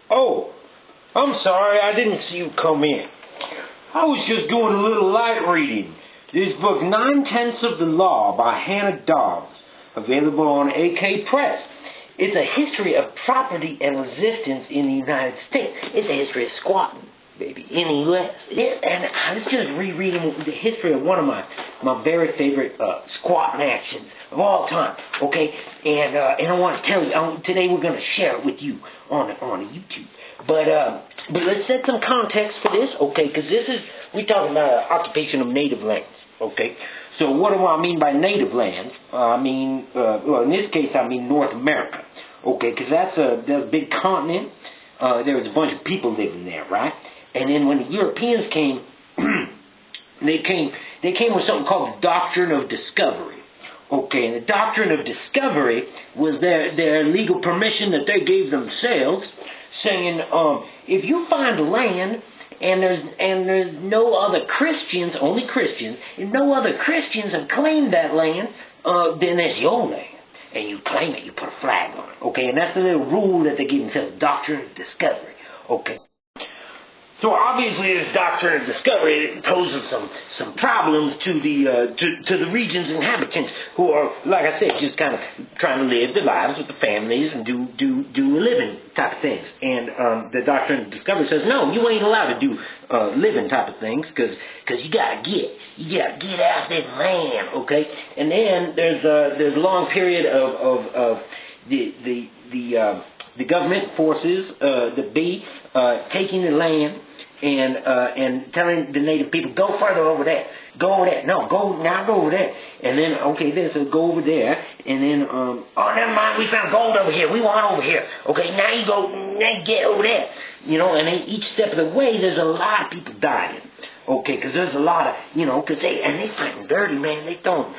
Oh, I'm sorry, I didn't see you come in. I was just doing a little light reading. This book, 9/10 of the Law by Hannah Dobbs, available on AK Press. It's a history of property and resistance in the United States. It's a history of squatting, baby, in the U.S. And I was just rereading the history of one of my very favorite squatting actions of all time, okay? And I want to tell you, today we're going to share it with you on YouTube. But let's set some context for this, okay? Because we're talking about occupation of native lands, okay? So what do I mean by native lands? Well, in this case, I mean North America, okay? Because that's a big continent. There was a bunch of people living there, right? And then when the Europeans came, they came with something called the Doctrine of Discovery. Okay, and the Doctrine of Discovery was their legal permission that they gave themselves, saying, if you find land and there's no other Christians, only Christians, if no other Christians have claimed that land, then it's your land. And you claim it, you put a flag on it. Okay, and that's the little rule that they give themselves, Doctrine of Discovery. Okay. So obviously, this Doctrine of Discovery poses some problems to the region's inhabitants, who are, like I said, just kind of trying to live their lives with the families and do a living type of things. And the Doctrine of Discovery says, no, you ain't allowed to do living type of things, because you gotta get out this land, okay? And then there's a long period of the government forces taking the land and telling the native people, go further over there, go over there, no, go over there, and then so go over there, and then oh, never mind, we found gold over here, we want over here, okay, now you get over there, and then each step of the way there's a lot of people dying. Okay, because there's a lot of, because they fighting dirty, man. They throwing,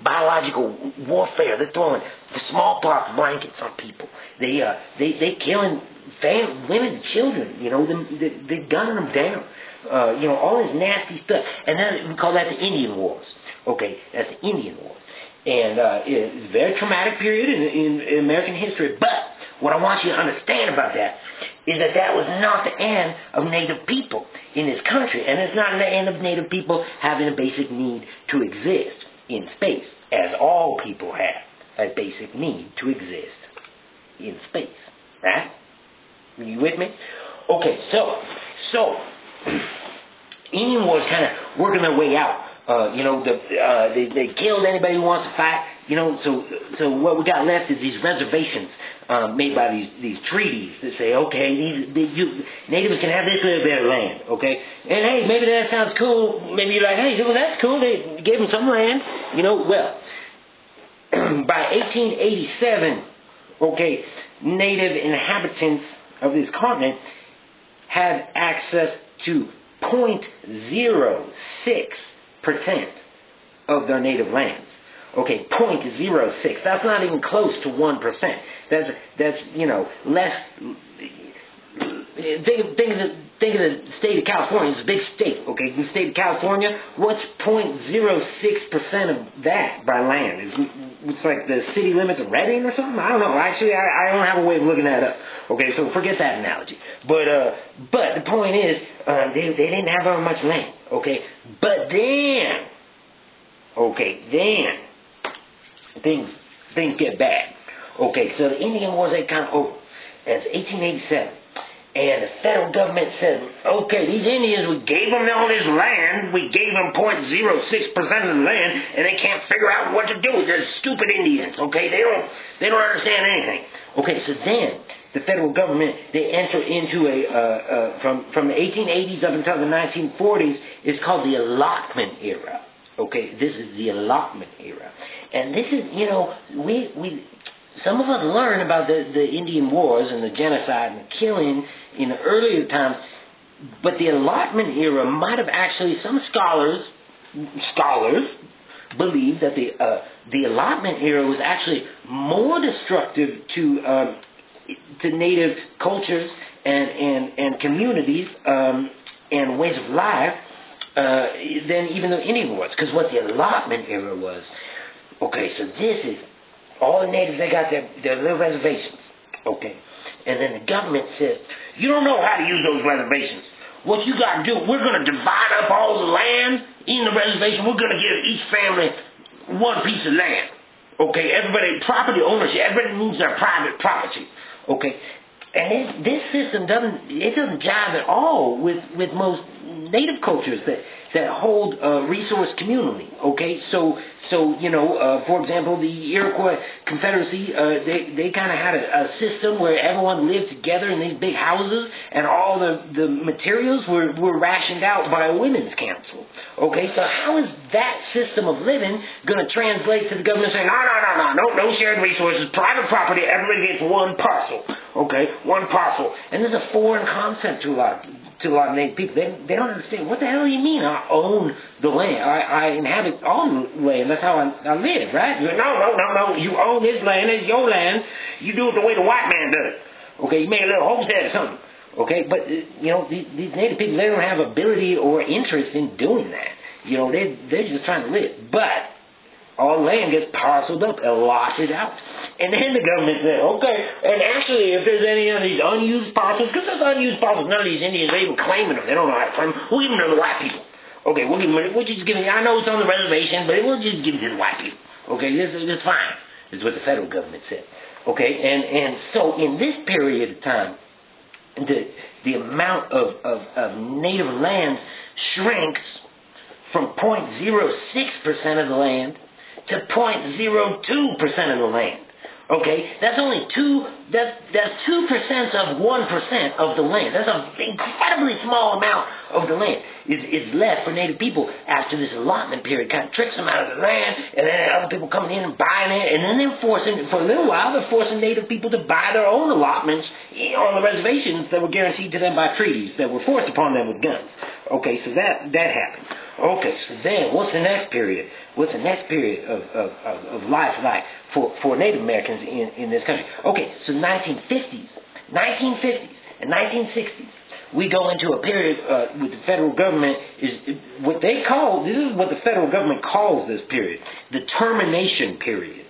biological warfare. They're throwing the smallpox blankets on people. They killing women and children. They gunning them down. All this nasty stuff. And then we call that the Indian Wars. Okay, that's the Indian Wars. And it's a very traumatic period in American history. But what I want you to understand about that is that was not the end of Native people in this country. And it's not the end of Native people having a basic need to exist in space, as all people have a basic need to exist in space. Right? Are you with me? Okay, so Indian Wars kind of working their way out. They killed anybody who wants to fight. So what we got left is these reservations made by these treaties that say, okay, natives can have this little bit of land, okay? And hey, maybe that sounds cool. Maybe you're like, hey, well, that's cool. They gave them some land, Well, by 1887, okay, native inhabitants of this continent had access to 0.06% of their native lands. Okay, 0.06. That's not even close to 1%. That's less. Think of the state of California. It's a big state. Okay, the state of California. What's 0.06% of that by land? It's like the city limits of Redding or something. I don't know. Actually, I don't have a way of looking that up. Okay, so forget that analogy. But the point is, they didn't have very much land. Okay, but then things get bad. Okay, so the Indian Wars, they kind of over. It's 1887. And the federal government said, okay, these Indians, we gave them all this land, we gave them 0.06% of the land, and they can't figure out what to do. They're stupid Indians, okay? They don't understand anything. Okay, so then the federal government, they enter into from the 1880s up until the 1940s, it's called the allotment era. Okay, this is the allotment era. And this is, some of us learn about the Indian Wars and the genocide and the killing in the earlier times, but the allotment era might have actually, some scholars believe that the allotment era was actually more destructive to native cultures and communities and ways of life than even the Indian Wars. Because what the allotment era was, okay, so this is all the natives, they got their little reservations, okay? And then the government says, you don't know how to use those reservations. What you got to do, we're going to divide up all the land in the reservation. We're going to give each family one piece of land. Okay, everybody, property ownership, everybody needs their private property. Okay, and this system doesn't jive at all with most native cultures that hold resource communally. Okay, so for example, the Iroquois Confederacy, they kind of had a system where everyone lived together in these big houses, and all the materials were rationed out by a women's council. Okay, so how is that system of living going to translate to the government saying, no shared resources, private property, everybody gets one parcel. Okay, one parcel, and this is a foreign concept to a lot of Native people. They don't understand. What the hell do you mean I own the land? I inhabit all the land. That's how I live, right? No. You own this land. It's your land. You do it the way the white man does it. Okay, you make a little homestead or something. Okay, but these Native people, they don't have ability or interest in doing that. They're just trying to live. But all land gets parceled up, allotted out. And then the government said, okay, and actually if there's any of these unused parcels, because there's unused parcels, none of these Indians are even claiming them. They don't know how to claim them. We'll give them to the white people. Okay, we'll just give them, I know it's on the reservation, but we'll just give them to the white people. Okay, this is fine, is what the federal government said. Okay, and so in this period of time, the amount of native land shrinks from 0.06% of the land to 0.02% of the land. Okay, that's only that's 2% of 1% of the land. That's an incredibly small amount of the land is left for Native people after this allotment period. Kind of tricks them out of the land, and then other people coming in and buying it, and then they're forcing, for a little while, they're forcing Native people to buy their own allotments on the reservations that were guaranteed to them by treaties that were forced upon them with guns. Okay, so that happened. Okay, so then what's the next period? What's the next period of life like for Native Americans in this country? Okay, so 1950s and 1960s, we go into a period with the federal government is what they call, this is what the federal government calls this period, the termination period.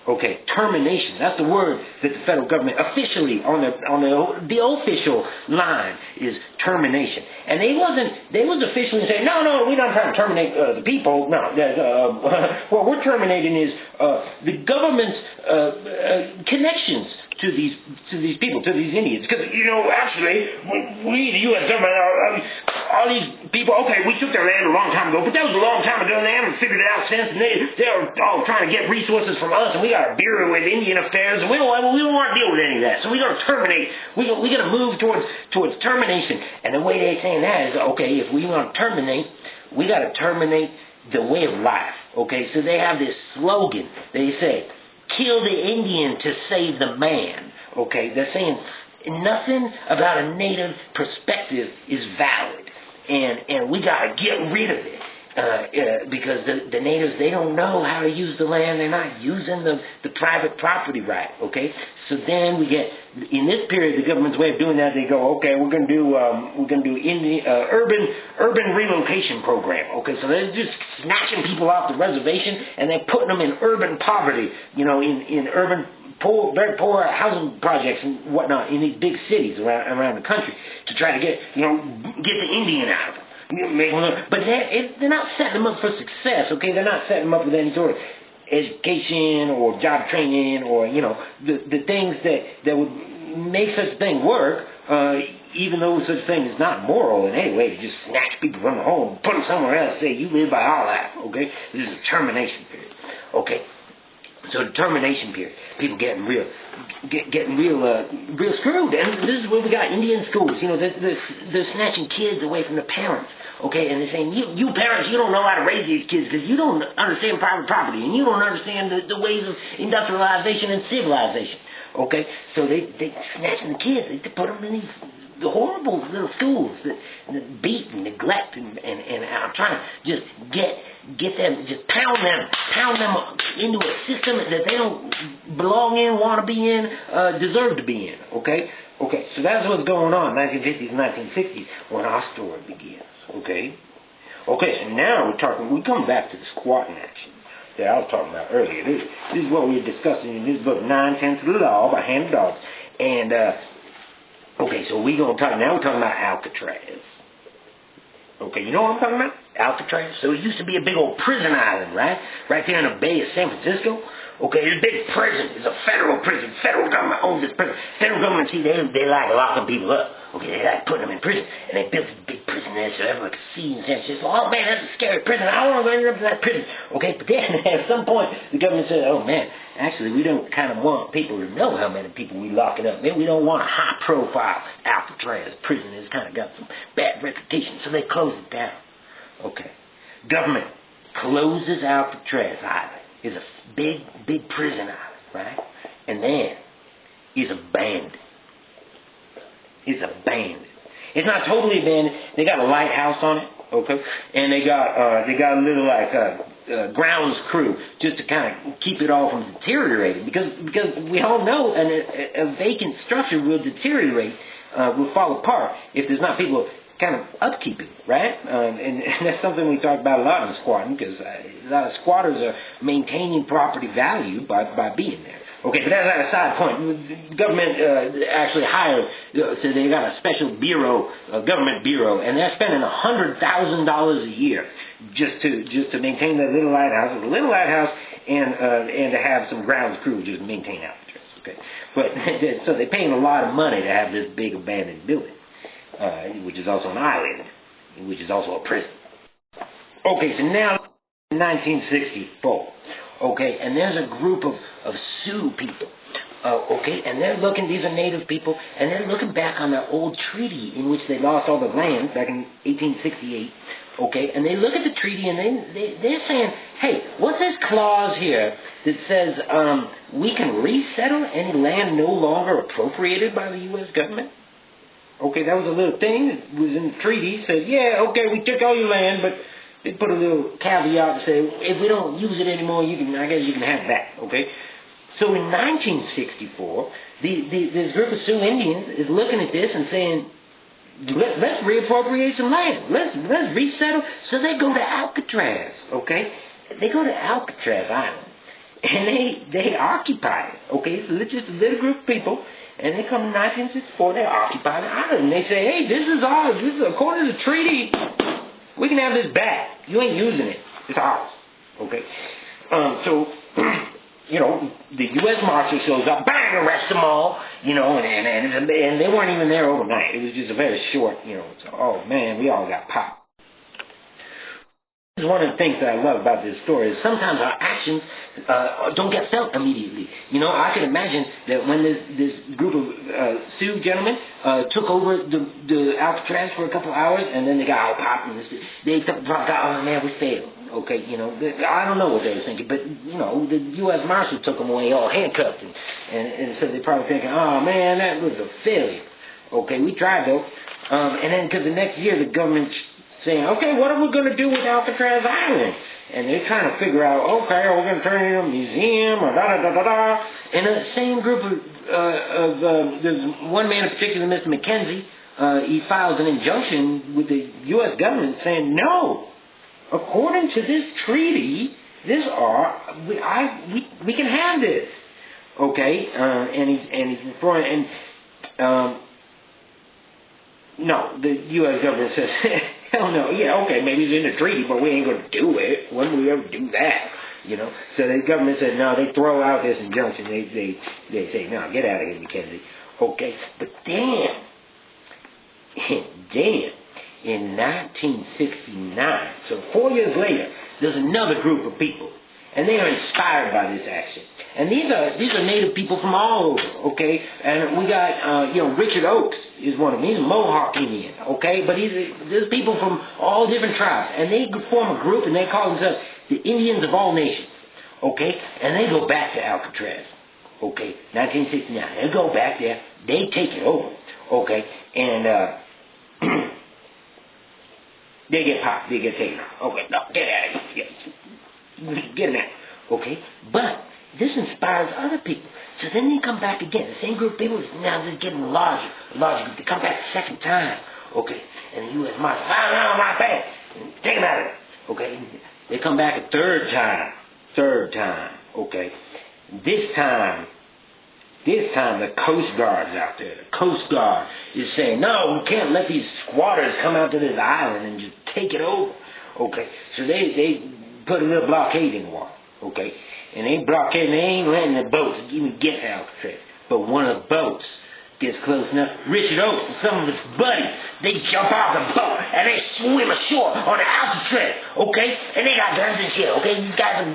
Okay, termination. That's the word that the federal government officially on the official line is termination. And they was officially saying, no, we're not trying to terminate the people. No, what we're terminating is the government's connections to these people, to these Indians. Because actually, we the U.S. government, all these people, okay, we took their land a long time ago, but that was a long time ago, and they haven't figured it out since. And they're all trying to get resources from us, and we got a bureau with Indian affairs, and we don't want to deal with any of that. So we're going to terminate. We're going to move towards termination. And the way they're saying that is, okay, if we want to terminate, we got to terminate the way of life. Okay, so they have this slogan. They say, kill the Indian to save the man. Okay, they're saying nothing about a native perspective is valid, and we got to get rid of it because the natives, they don't know how to use the land. They're not using the private property right. Okay, so then we get in this period, the government's way of doing that. They go, okay, we're going to do urban relocation program. Okay, so they're just snatching people off the reservation and they're putting them in urban poverty. In urban very poor housing projects and whatnot in these big cities around the country to try to get the Indian out of them. But they're not setting them up for success. Okay, they're not setting them up with any sort of education or job training or the things that would make such a thing work. Even though such a thing is not moral in any way, to just snatch people from their home, put them somewhere else, say you live by our life. Okay, this is a termination period. Okay. So the termination period, people getting real screwed, and this is where we got Indian schools. They're snatching kids away from the parents. Okay, and they're saying you parents, you don't know how to raise these kids because you don't understand private property and you don't understand the ways of industrialization and civilization. Okay, so they snatching the kids, they put them in the horrible little schools that beat and neglect and I'm trying to just get them, just pound them into a system that they don't belong in, want to be in, deserve to be in. Okay, so that's what's going on, 1950s and 1960s, when our story begins. Okay, so now we come back to the squatting action that I was talking about earlier. This is what we were discussing in this book, 9 Tenths of the Law by Hannah Dodds, and Okay, so we're talking about Alcatraz. Okay, you know what I'm talking about? Alcatraz. So it used to be a big old prison island, right? Right there in the Bay of San Francisco. Okay, it's a big prison. It's a federal prison. Federal government owns this prison. Federal government, see, they like locking people up. Okay, they like putting them in prison. And they built this big prison there so everyone could see and say, oh man, that's a scary prison. I want to go into that prison. Okay, but then at some point, the government said, oh man, actually we don't kind of want people to know how many people we locking up. Maybe we don't want a high-profile Alcatraz prison. It's kind of got some bad reputation, so they closed it down. Okay, government closes Alcatraz Island. It's a big prison island, right? And then it's abandoned. It's abandoned. It's not totally abandoned. They got a lighthouse on it, okay? And they got a little like grounds crew just to kind of keep it all from deteriorating, because we all know a vacant structure will deteriorate, will fall apart if there's not people kind of upkeeping, right? And that's something we talk about a lot in squatting, because a lot of squatters are maintaining property value by being there. Okay, but that's a side point. The government actually hired, so they got a special bureau, a government bureau, and they're spending $100,000 a year just to maintain that little lighthouse. It's a little lighthouse, and to have some grounds crew just maintain Alcatraz. Okay, but so they're paying a lot of money to have this big abandoned building. Which is also an island, which is also a prison. Okay, so now 1964, okay, and there's a group of Sioux people, okay, and they're looking, these are native people, and they're looking back on their old treaty in which they lost all the land back in 1868, okay, and they look at the treaty and they're saying, hey, what's this clause here that says we can resettle any land no longer appropriated by the U.S. government? Okay, that was a little thing that was in the treaty. Said, yeah, okay, we took all your land, but they put a little caveat to say, if we don't use it anymore, I guess you can have it back, okay? So in 1964, this group of Sioux Indians is looking at this and saying, let's reappropriate some land. Let's resettle. So they go to Alcatraz, okay? They go to Alcatraz Island, and they occupy it, okay? So it's just a little group of people. And they come in 1964, they occupy the island. And they say, hey, this is ours. This is according to the treaty. We can have this back. You ain't using it. It's ours. Okay? So, the U.S. Marshal shows up, bang, arrests them all, and they weren't even there overnight. It was just a very short, so, oh, man, we all got popped. One of the things that I love about this story is sometimes our actions don't get felt immediately. I can imagine that when this group of Sioux gentlemen took over the Alcatraz for a couple of hours, and then they got all popped, and they thought, oh man, we failed. Okay, I don't know what they were thinking, but the U.S. Marshal took them away all handcuffed, and so they're probably thinking, oh man, that was a failure. Okay, we tried though, and then because the next year the government saying, okay, what are we going to do with Alcatraz Island? And they're trying to figure out, okay, are we going to turn it into a museum or da-da-da-da-da? And the same group there's one man in particular, Mr. McKenzie, he files an injunction with the U.S. government saying, no, according to this treaty, we can have this. Okay, and he's referring, no, the U.S. government says, hell no, yeah, okay, maybe it's in the treaty, but we ain't going to do it. When will we ever do that? So the government said, no, they throw out this injunction. They say, no, get out of here, McKenzie. Okay, but then, in 1969, so 4 years later, there's another group of people, and they are inspired by this action. And these are native people from all over, okay? And we got, Richard Oakes is one of them. He's a Mohawk Indian, okay? But there's people from all different tribes. And they form a group, and they call themselves the Indians of All Nations, okay? And they go back to Alcatraz, okay? 1969. They go back there. They take it over, okay? And they get popped. They get taken out. Okay, no, get out of here. Get them out, okay? But this inspires other people. So then they come back again. The same group of people, now they're getting larger group. They come back a second time. Okay. And the U.S. Marshal, no, my bad. Take them out of there. Okay. They come back a third time. Okay. This time, This time the Coast Guard's out there. The Coast Guard is saying, no, we can't let these squatters come out to this island and just take it over. Okay, so they put a little blockade in the water. Okay, and they blockade, and they ain't letting the boats even get to Alcatraz. But one of the boats gets close enough. Richard Oakes and some of his buddies, they jump off the boat and they swim ashore on Alcatraz, okay? And they got guns and shit, okay? These guys,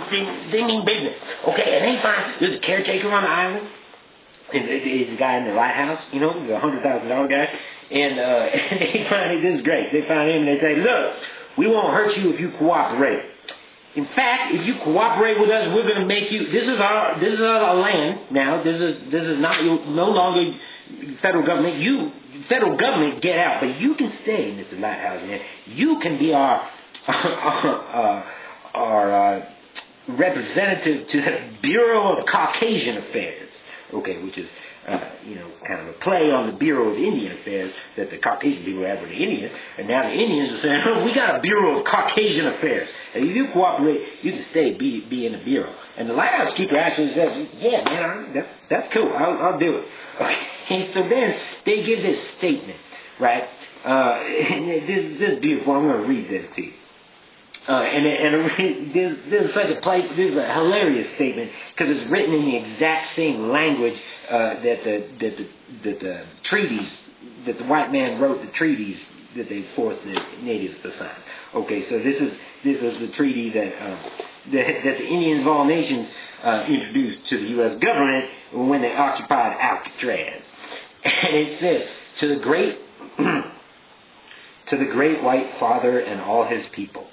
they mean business, okay? And they find there's a caretaker on the island. There's a guy in the lighthouse, you know, the $100,000 guy. And they find this is great. They find him and they say, look, we won't hurt you if you cooperate. In fact, if you cooperate with us, we're going to make you. This is our land now. This is not no longer federal government. Federal government, get out, but you can stay, Mr. Lighthouse man. You can be our representative to the Bureau of Caucasian Affairs. Okay, which is kind of a play on the Bureau of Indian Affairs that the Caucasian people have with the Indians, and now the Indians are saying, oh, we got a Bureau of Caucasian Affairs, and if you cooperate, you can stay, be in the Bureau. And the lighthouse keeper actually says, yeah, man, that's cool, I'll do it. Okay, so then they give this statement, right? This is beautiful. I'm going to read this to you. This is such a place. This is a hilarious statement because it's written in the exact same language that the treaties that the white man wrote, the treaties that they forced the natives to sign. Okay, so this is the treaty that the Indians of all nations introduced to the U.S. government when they occupied Alcatraz, and it says to the great white father and all his people.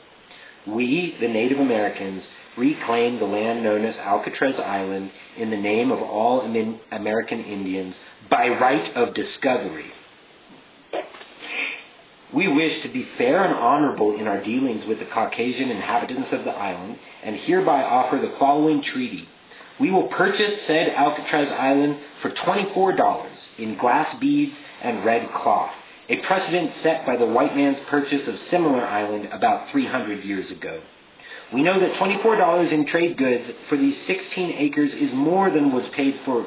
We, the Native Americans, reclaim the land known as Alcatraz Island in the name of all American Indians by right of discovery. We wish to be fair and honorable in our dealings with the Caucasian inhabitants of the island and hereby offer the following treaty. We will purchase said Alcatraz Island for $24 in glass beads and red cloth, a precedent set by the white man's purchase of similar island about 300 years ago. We know that $24 in trade goods for these 16 acres is more than was paid for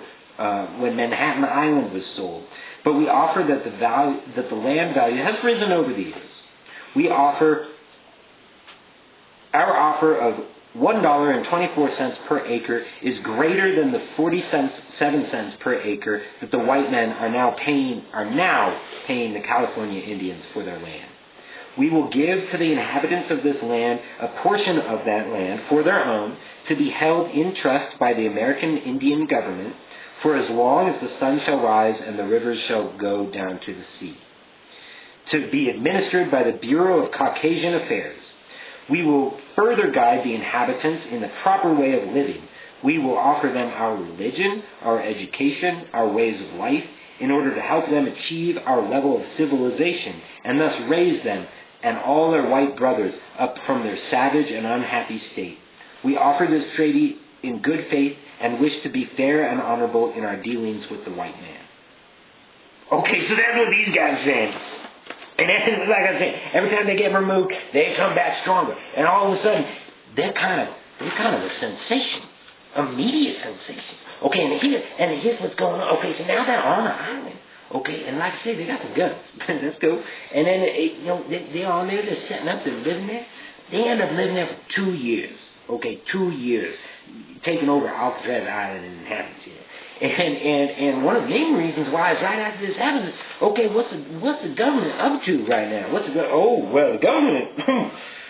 when Manhattan Island was sold, but we offer that the land value has risen over the years. Our offer of $1.24 per acre is greater than the 47 cents per acre that the white men are now paying the California Indians for their land. We will give to the inhabitants of this land a portion of that land for their own, to be held in trust by the American Indian government for as long as the sun shall rise and the rivers shall go down to the sea, to be administered by the Bureau of Caucasian Affairs. We will further guide the inhabitants in the proper way of living. We will offer them our religion, our education, our ways of life, in order to help them achieve our level of civilization, and thus raise them and all their white brothers up from their savage and unhappy state. We offer this treaty in good faith and wish to be fair and honorable in our dealings with the white man. Okay, so that's what these guys saying. And then, like I said, every time they get removed, they come back stronger. And all of a sudden, they're kind of a sensation, a media sensation. Okay, and here's what's going on. Okay, so now they're on the island. Okay, and like I said, they got some guns. That's cool. And then they're on there, they're setting up, they're living there. They end up living there for 2 years. Okay, 2 years, taking over Alcatraz Island and inhabitants here. And one of the main reasons why is right after this happens is, okay, what's the government up to right now? The government,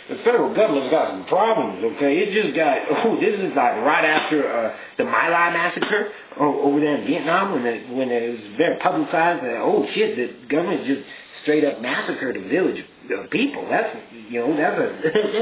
the federal government's got some problems, okay? It just got, this is like right after the My Lai massacre over there in Vietnam when it was very publicized that, the government just straight up massacred a village of people. That's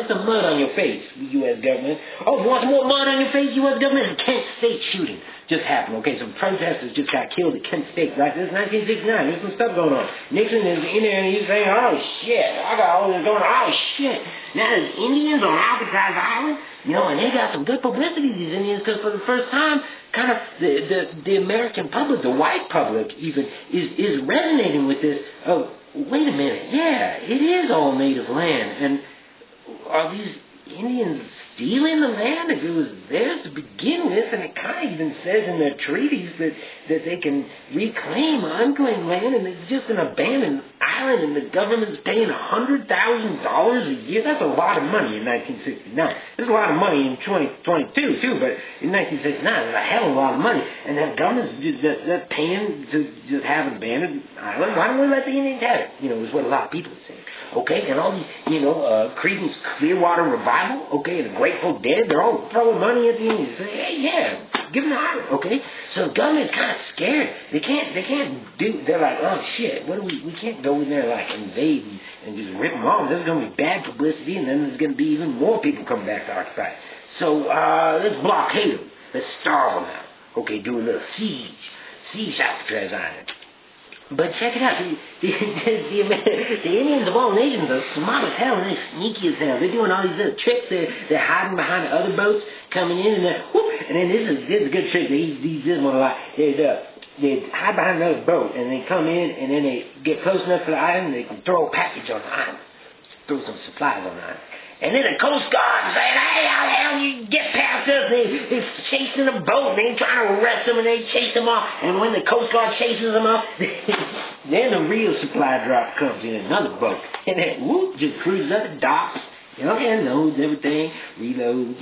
some mud on your face, U.S. government. Oh, you want some more mud on your face, U.S. government? The Kent State shooting just happened. Okay, some protesters just got killed at Kent State, right? This is 1969. There's some stuff going on. Nixon is in there and he's saying, oh shit, I got all this going on. Oh shit, now there's Indians on Alcatraz Island, and they got some good publicity, these Indians, because for the first time, kind of the American public, the white public even, is resonating with this. Oh, wait a minute, yeah, it is all native land, and are these Indians stealing the land if it was theirs to begin with? And it kind of even says in their treaties that they can reclaim unclaimed land, and it's just an abandoned island, and the government's paying $100,000 a year. That's a lot of money in 1969. There's a lot of money in 2022 too, but in 1969, there's a hell of a lot of money, and that government's just paying to just have an abandoned island. Why don't we let the Indians have it? Is what a lot of people are saying. Okay, and all these, Creedence Clearwater Revival, okay, and the Grateful Dead, they're all throwing money at the Indians. Say, hey, yeah, give them the island, okay? So the government's kind of scared. They're like, oh shit, we can't go in there like invade and just rip them off. There's going to be bad publicity, and then there's going to be even more people coming back to occupy. So let's blockade them. Let's starve them out. Okay, do a little siege Alcatraz Island. But check it out, the Indians of all nations are smart as hell, and they're sneaky as hell. They're doing all these little tricks. They're hiding behind the other boats coming in, and then this is a good trick. They use this one a lot. They hide behind another boat, and they come in, and then they get close enough to the island, and they can throw a package on the island, throw some supplies on the island. And then the Coast Guard saying, hey, how the hell you get past us? They're chasing the boat, and they're trying to arrest them, and they chase them off. And when the Coast Guard chases them off, then the real supply drop comes in another boat. And then, whoop, just cruises up the docks, and loads everything, reloads,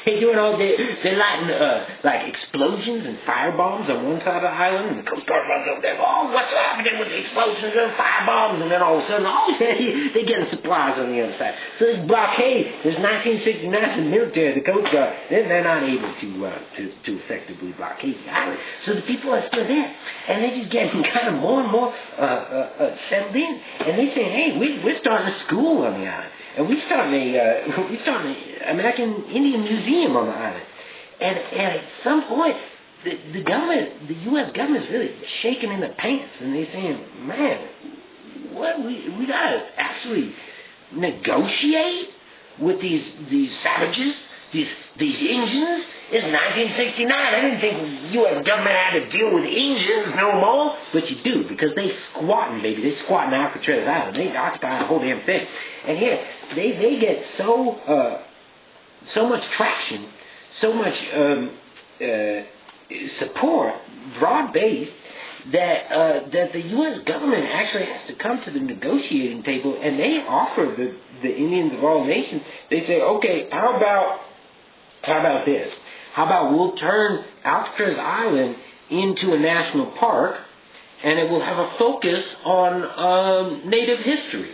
they're doing all day. They're lighting like explosions and firebombs on one side of the island, and the Coast Guard runs over there. Oh, what's happening with the explosions and firebombs? And then all of a sudden, they're getting supplies on the other side. So this blockade, this 1969, the military, the Coast Guard, they're not able to effectively blockade the island. So the people are still there, and they're just getting kind of more and more settled in. And they're saying, hey, we're starting a school on the island. And we started an American Indian Museum on the island. And at some point, the government, the U.S. government is really shaking in the pants, and they're saying, man, what we gotta actually negotiate with these savages, these Indians. It's 1969. I didn't think the U.S. government had to deal with Indians no more, but you do, because they squatting, baby. They squatting Alcatraz Island. They occupy the whole damn thing. And here, they get so much traction, so much support, broad-based, that the U.S. government actually has to come to the negotiating table, and they offer the Indians of all nations. They say, okay, how about this? How about we'll turn Alcatraz Island into a national park, and it will have a focus on Native history.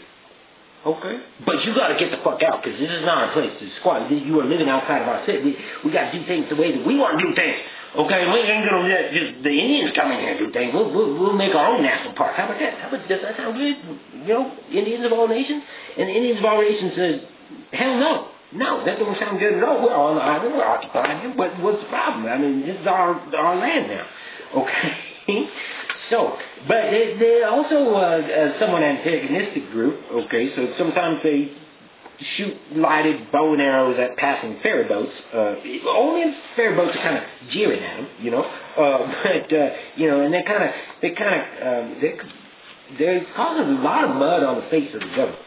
Okay? But you got to get the fuck out, because this is not a place to squat. You are living outside of our city. We got to do things the way that we want to do things. Okay? We ain't going to let just the Indians come in here and do things. We'll make our own national park. How about that? Does that sound good? Indians of all nations? And the Indians of all nations says, hell no. No, that don't sound good at all. We're on the island, we're occupying it. What's the problem? I mean, this is our land now. Okay? So, but they're also a somewhat antagonistic group. Okay, so sometimes they shoot lighted bow and arrows at passing ferry boats. Only if ferry boats are kind of jeering at them, and they're causing a lot of mud on the face of the government.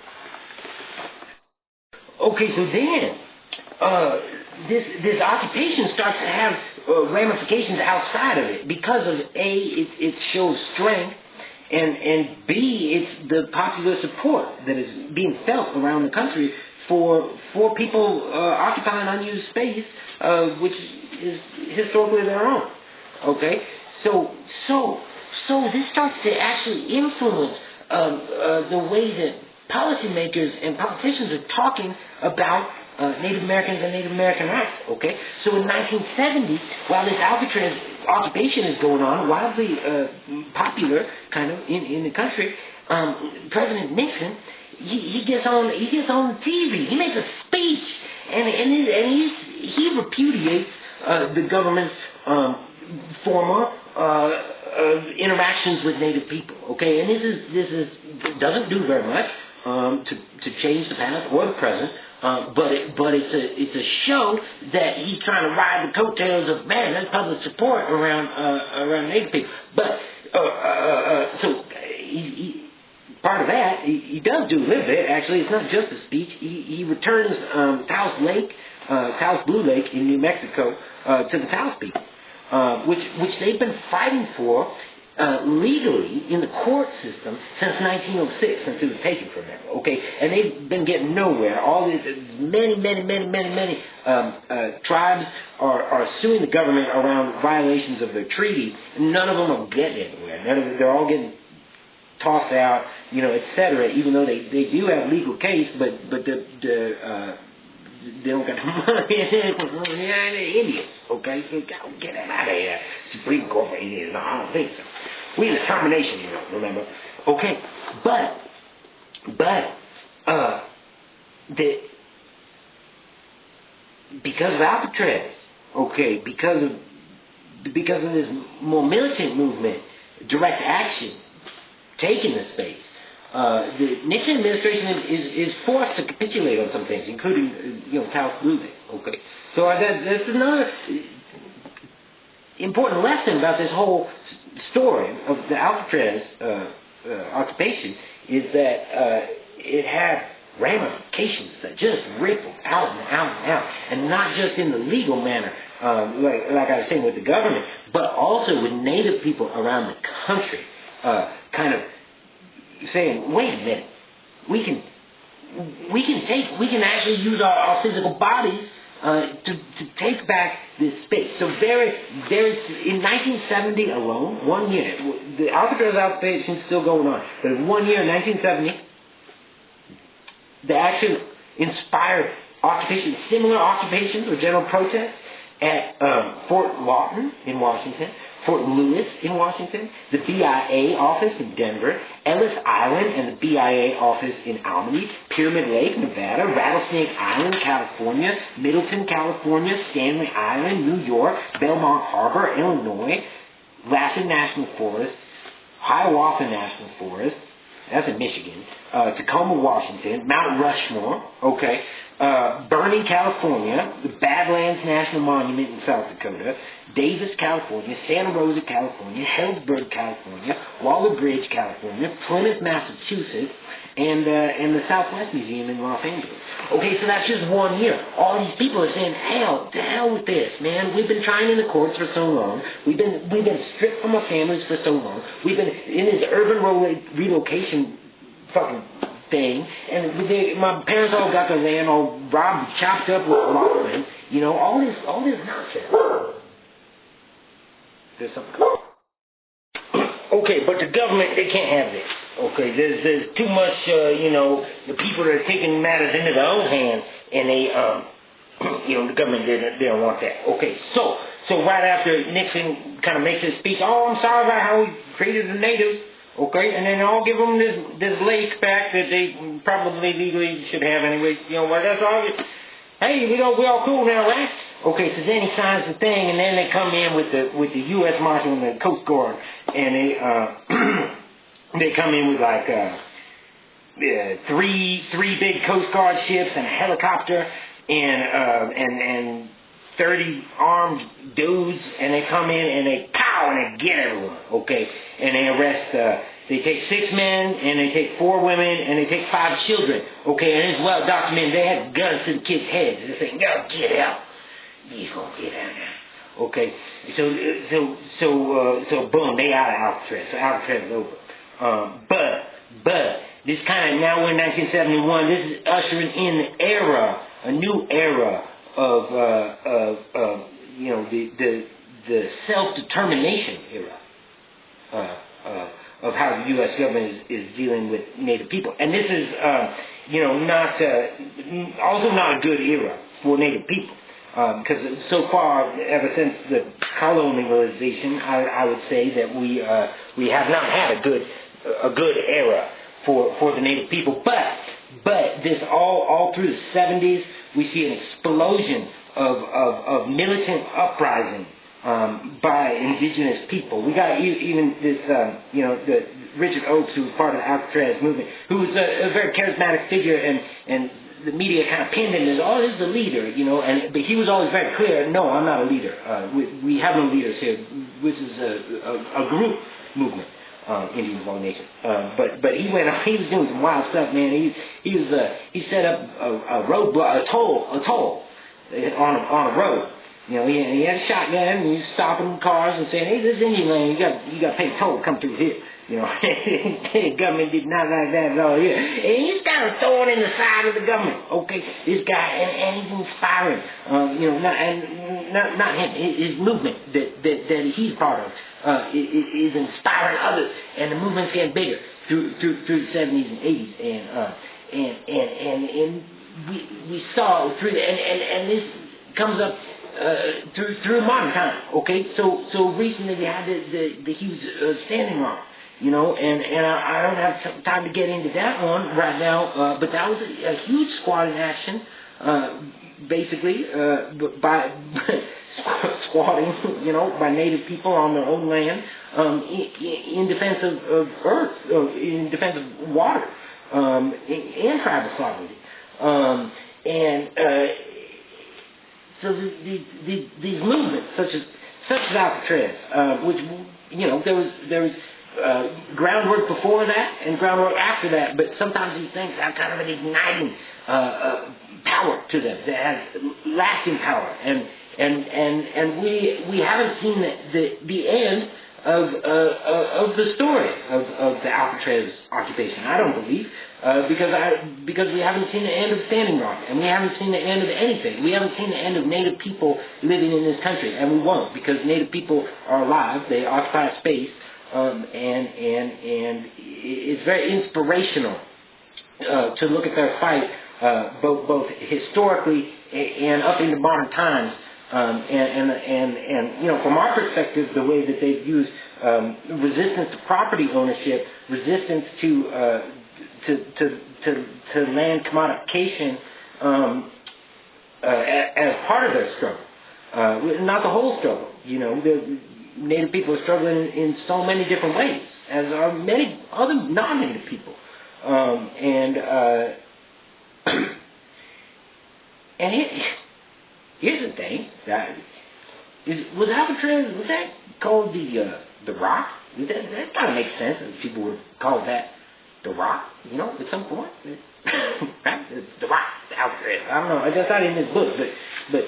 Okay, so then this occupation starts to have ramifications outside of it because of A, it shows strength, and B, it's the popular support that is being felt around the country for people occupying unused space, which is historically their own. Okay, so this starts to actually influence the way that policymakers and politicians are talking about Native Americans and Native American rights, okay? So in 1970, while this Alcatraz occupation is going on, wildly popular kind of in the country, President Nixon, he gets on TV, he makes a speech, and he repudiates the government's former interactions with Native people, okay? And this doesn't do very much to change the past or the present, but it's a show that he's trying to ride the coattails of, man, there's public support around Native people. But so part of that, he does do a little bit. Actually, it's not just a speech. He returns Taos Blue Lake in New Mexico to the Taos people, which they've been fighting for legally in the court system since 1906, since it was taken from them. Okay, and they've been getting nowhere. All these many tribes are suing the government around violations of their treaty, and none of them are getting anywhere. They're all getting tossed out, etc. Even though they do have legal case, but they don't got the money. They're Indians, okay? So get them out of here. Supreme Court for Indians. No, I don't think so. We in the termination, remember? Okay, but because of Alcatraz, okay, because of this more militant movement, direct action, taking the space, the Nixon administration is forced to capitulate on some things, including Taos Blue Lake. Okay, so that's another important lesson about this whole story of the Alcatraz occupation is that it had ramifications that just rippled out and out and out, and not just in the legal manner, like I was saying with the government, but also with Native people around the country, kind of saying, wait a minute, we can actually use our physical bodies to take back this space. So in 1970 alone, 1 year, the Alcatraz occupation is still going on, but in 1 year, in 1970, the action inspired similar occupations or general protests at Fort Lawton in Washington, Fort Lewis in Washington, the BIA office in Denver, Ellis Island and the BIA office in Albany, Pyramid Lake, Nevada, Rattlesnake Island, California, Middleton, California, Stanley Island, New York, Belmont Harbor, Illinois, Lassen National Forest, Hiawatha National Forest, that's in Michigan, Tacoma, Washington, Mount Rushmore, okay, Bernie, California, the Badlands National Monument in South Dakota, Davis, California, Santa Rosa, California, Heldsburg, California, Waller Bridge, California, Plymouth, Massachusetts, and the Southwest Museum in Los Angeles. Okay, so that's just 1 year. All these people are saying, to hell with this, man. We've been trying in the courts for so long. We've been stripped from our families for so long. We've been in this urban relocation fucking thing, and my parents all got their land all robbed, chopped up with allotments. All this nonsense. There's something. Okay, but the government, they can't have this. Okay, there's too much, the people that are taking matters into their own hands, and they, the government, they don't want that. Okay, so right after Nixon kind of makes his speech, I'm sorry about how we treated the natives, okay, and then I'll give them this lake back that they probably legally should have anyway, well, that's all. Hey, we all cool now, right? Okay, so then he signs the thing, and then they come in with the U.S. Marshal and the Coast Guard, and they come in with like three big Coast Guard ships and a helicopter and 30 armed dudes, and they come in and they pow and they get everyone, okay, and they arrest. They take 6 men, and they take 4 women, and they take 5 children, okay, and it's well documented. They had guns to the kids' heads. They say, "No, get out. He's gonna get out now." Okay, so boom, they out of Alcatraz. So Alcatraz is over. But this kind of, now we're in 1971. This is ushering in a new era of the self-determination era of how the U.S. government is dealing with Native people, and this is also not a good era for Native people. Because so far, ever since the colonialization, I would say that we have not had a good era for the Native people. But this all through the 70s, we see an explosion of militant uprising by indigenous people. We got even this, the Richard Oakes, who was part of the Alcatraz movement, who was a very charismatic figure, and the media kind of pinned him as, this is the leader, but he was always very clear, no, I'm not a leader. We have no leaders here. This is a group movement. Indians of all nations. But he went he was doing some wild stuff, man. He set up a roadblock, a toll on a road. You know, he had a shotgun and he was stopping cars and saying, "Hey, this is Indian land. You got to pay toll to come through here." You know, the government did not like that at all. Yeah, and he's kind of throwing in the side of the government. Okay, this guy, and he's inspiring. You know, not him. His movement that he's part of is inspiring others, and the movement's getting bigger through the 70s and 80s, and we saw through and this comes up. Through modern time, okay. So recently we had the huge Standing Rock, you know, and I don't have time to get into that one right now, but that was a huge squatting action, basically by squatting, you know, by native people on their own land, in defense of earth, in defense of water, and tribal sovereignty, so these movements, such as Alcatraz, which, you know, there was groundwork before that and groundwork after that, but sometimes these things have kind of an igniting power to them that has lasting power, and we haven't seen the end of the story of the Alcatraz occupation. I don't believe, because we haven't seen the end of Standing Rock, and we haven't seen the end of anything. We haven't seen the end of Native people living in this country, and we won't, because Native people are alive. They occupy space, and it's very inspirational to look at their fight, both historically and up into modern times. And you know, from our perspective, the way that they've used resistance to property ownership, resistance to land commodification as part of their struggle, not the whole struggle. You know, the Native people are struggling in so many different ways, as are many other non-Native people, here's the thing. Was Alcatraz, was that called the Rock? That kind of makes sense. People would call that the Rock, you know, at some point. Right? The Rock, the Alcatraz. I don't know. That's not in this book, but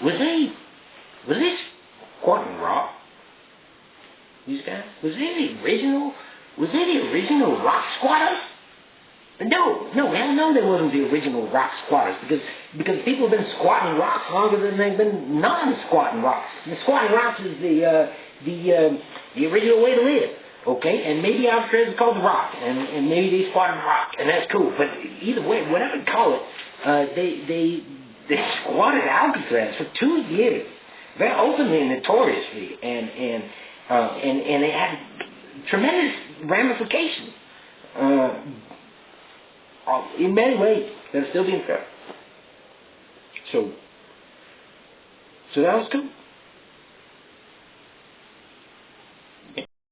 was they squatting rock? These guys? Was they the original rock squatters? No, hell no, they wasn't the original rock squatters, because people have been squatting rocks longer than they've been non-squatting rocks. And squatting rocks is the original way to live, okay? And maybe Alcatraz is called the Rock, and maybe they squatted the rock, and that's cool. But either way, whatever you call it, they squatted Alcatraz for 2 years, very openly and notoriously, and they had tremendous ramifications. In many ways, that are still being felt. So that was cool.